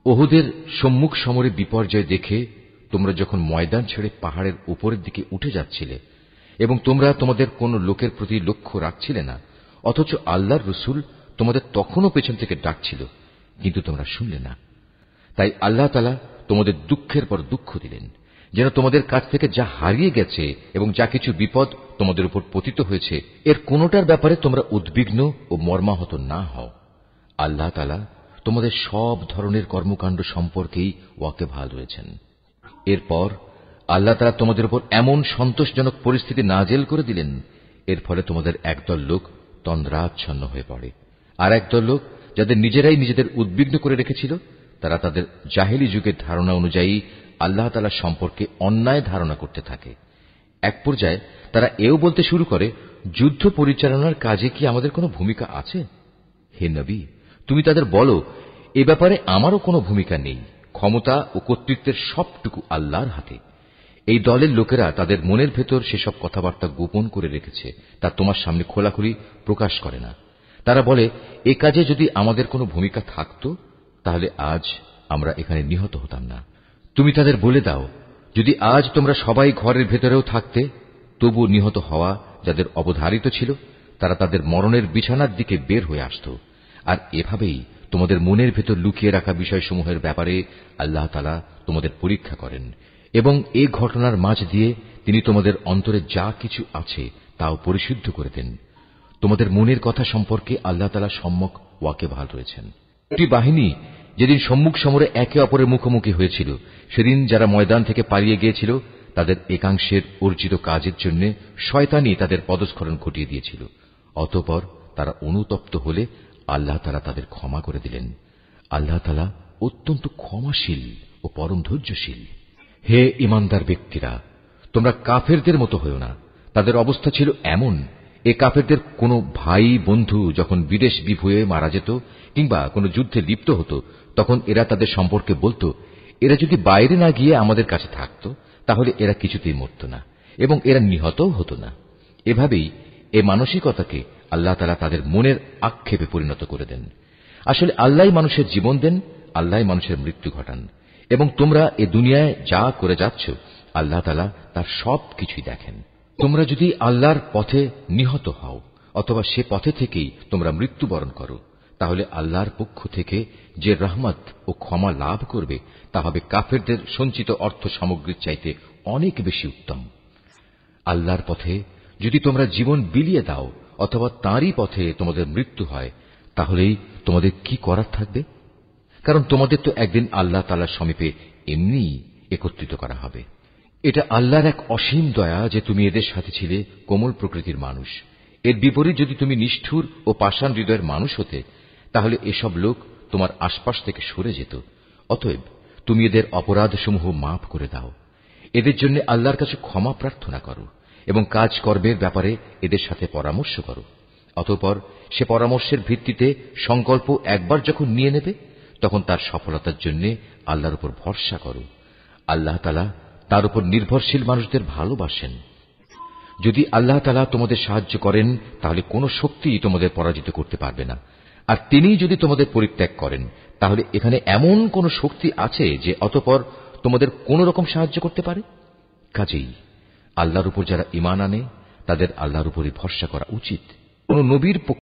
ওহুদের সম্মুখ সমরে বিপর্যয় দেখে তোমরা যখন ময়দান ছেড়ে পাহাড়ের উপরের দিকে উঠে যাচ্ছিলে এবং তোমরা তোমাদের কোন লোকের প্রতি লক্ষ্য রাখছিলে না, অথচ আল্লাহর রসুল তোমাদের তখনও পেছন থেকে ডাকছিল, কিন্তু তোমরা শুনলে না। তাই আল্লাহ তাআলা তোমাদের দুঃখের পর দুঃখ দিলেন, যেন তোমাদের কাছ থেকে যা হারিয়ে গেছে এবং যা কিছু বিপদ তোমাদের উপর পতিত হয়েছে এর কোনোটার ব্যাপারে তোমরা উদ্বিগ্ন ও মর্মাহত না হও। আল্লাহ তাআলা তোমাদের সব ধরনের কর্মকাণ্ড সম্পর্কেই ওয়াকিবহাল রয়েছেন। এরপর আল্লাহ তাআলা তোমাদের উপর এমন সন্তোষজনক পরিস্থিতি নাযিল করে দিলেন, এর ফলে তোমাদের একদল লোক তন্দ্রাচ্ছন্ন হয়ে পড়ে, আর একদল লোক যাদের নিজেরাই নিজেদের উদ্বিগ্ন করে রেখেছিল, তারা তাদের জাহেলি যুগের ধারণা অনুযায়ী আল্লাহ তাআলা সম্পর্কে অন্যায় ধারণা করতে থাকে। এক পর্যায়ে তারা এও বলতে শুরু করে, যুদ্ধ পরিচালনার কাজে কি আমাদের কোনো ভূমিকা আছে? হে নবী, তুমি তাদের বলো, এ ব্যাপারে আমারও কোনো ভূমিকা নেই, ক্ষমতা ও কর্তৃত্বের সবটুকু আল্লাহর হাতে। এই দলের লোকেরা তাদের মনের ভেতর সেসব কথাবার্তা গোপন করে রেখেছে, তা তোমার সামনে খোলাখুলি প্রকাশ করে না। তারা বলে, এ কাজে যদি আমাদের কোনো ভূমিকা থাকত, তাহলে আজ আমরা এখানে নিহত হতাম না। তুমি তাদের বলে দাও, যদি আজ তোমরা সবাই ঘরের ভেতরেও থাকতে, তবু নিহত হওয়া যাদের অবধারিত ছিল, তারা তাদের মরণের বিছানার দিকে বের হয়ে আসত। আর এভাবেই তোমাদের মনের ভেতর লুকিয়ে রাখা বিষয়সমূহের ব্যাপারে আল্লাহ তাআলা তোমাদের পরীক্ষা করেন, এবং এ ঘটনার মাঝ দিয়ে তিনি তোমাদের অন্তরে যা কিছু আছে তাও পরিশুদ্ধ করে দেন। তোমাদের মনের কথা সম্পর্কে আল্লাহ তাআলা সম্যক ওয়াকিবহাল রয়েছেন। একটি বাহিনী যেদিন সম্মুখ সমরে একে অপরের মুখোমুখি হয়েছিল, সেদিন যারা ময়দান থেকে পালিয়ে গিয়েছিল, তাদের একাংশের অর্জিত কাজের জন্য শয়তানি তাদের পদস্খলন ঘটিয়ে দিয়েছিল। অতঃপর তারা অনুতপ্ত হলে আল্লাহ তাআলা তাদের ক্ষমা করে দিলেন। আল্লাহ তাআলা অত্যন্ত ক্ষমাশীল ও পরম ধৈর্যশীল। হে ঈমানদার ব্যক্তিরা, তোমরা কাফেরদের মতো হয়ো না। তাদের অবস্থা ছিল এমন, এ কাফেরদের কোন ভাই বন্ধু যখন বিদেশ বিভুঁয়ে মারা যেত কিংবা কোন যুদ্ধে লিপ্ত হতো, তখন এরা তাদের সম্পর্কে বলতো, এরা যদি বাইরে না গিয়ে আমাদের কাছে থাকত, তাহলে এরা কিছুতেই মরত না এবং এরা নিহতও হতো না। এভাবেই এ মানসিকতাকে আল্লাহ তাআলা তাদের মনের আক্ষেপে পরিণত করে দেন। আসলে আল্লাহই মানুষের জীবন দেন, আল্লাহই মানুষের মৃত্যু ঘটান, এবং তোমরা এ দুনিয়ায় যা করে যাচ্ছ, আল্লাহ তাআলা তার সব কিছুই দেখেন। তোমরা যদি আল্লাহর পথে নিহত হও অথবা সে পথে থেকেই তোমরা মৃত্যুবরণ করো, তাহলে আল্লাহর পক্ষ থেকে যে রহমত ও ক্ষমা লাভ করবে তা হবে কাফেরদের সঞ্চিত অর্থ সামগ্রীর চাইতে অনেক বেশি উত্তম। আল্লাহর পথে যদি তোমরা জীবন বিলিয়ে দাও অথবা তাঁরই পথে তোমাদের মৃত্যু হয়, তাহলেই তোমাদের কি করার থাকবে? কারণ তোমাদের তো একদিন আল্লাহ তাআলার সমীপে এমনিই একত্রিত করা হবে। এটা আল্লাহর এক অসীম দয়া যে তুমি এদের সাথে ছিলে কোমল প্রকৃতির মানুষ। এর বিপরীত যদি তুমি নিষ্ঠুর ও পাষাণ হৃদয়ের মানুষ হতে, তাহলে এসব লোক তোমার আশপাশ থেকে সরে যেত। অতএব তুমি এদের অপরাধসমূহ মাফ করে দাও, এদের জন্য আল্লাহর কাছে ক্ষমা প্রার্থনা করো এবং কাজ কর্মের ব্যাপারে এদের সাথে পরামর্শ করো। অতঃপর সে পরামর্শের ভিত্তিতে সংকল্প একবার যখন নিয়ে নেবে, তখন তার সফলতার জন্য আল্লাহর উপর ভরসা করো। আল্লাহ তাআলা তার উপর নির্ভরশীল মানুষদের ভালোবাসেন। যদি আল্লাহ তাআলা তোমাদের সাহায্য করেন, তাহলে কোনো শক্তিই তোমাদের পরাজিত করতে পারবে না। আর তিনি যদি তোমাদের পরিত্যাগ করেন, তাহলে এখানে এমন কোন শক্তি আছে যে অতঃপর তোমাদের কোন রকম সাহায্য করতে পারে? কাজেই আল্লাহর উপর যারা ঈমান আনে, তাদের আল্লাহর উপরই ভরসা করা উচিত। কোন নবীর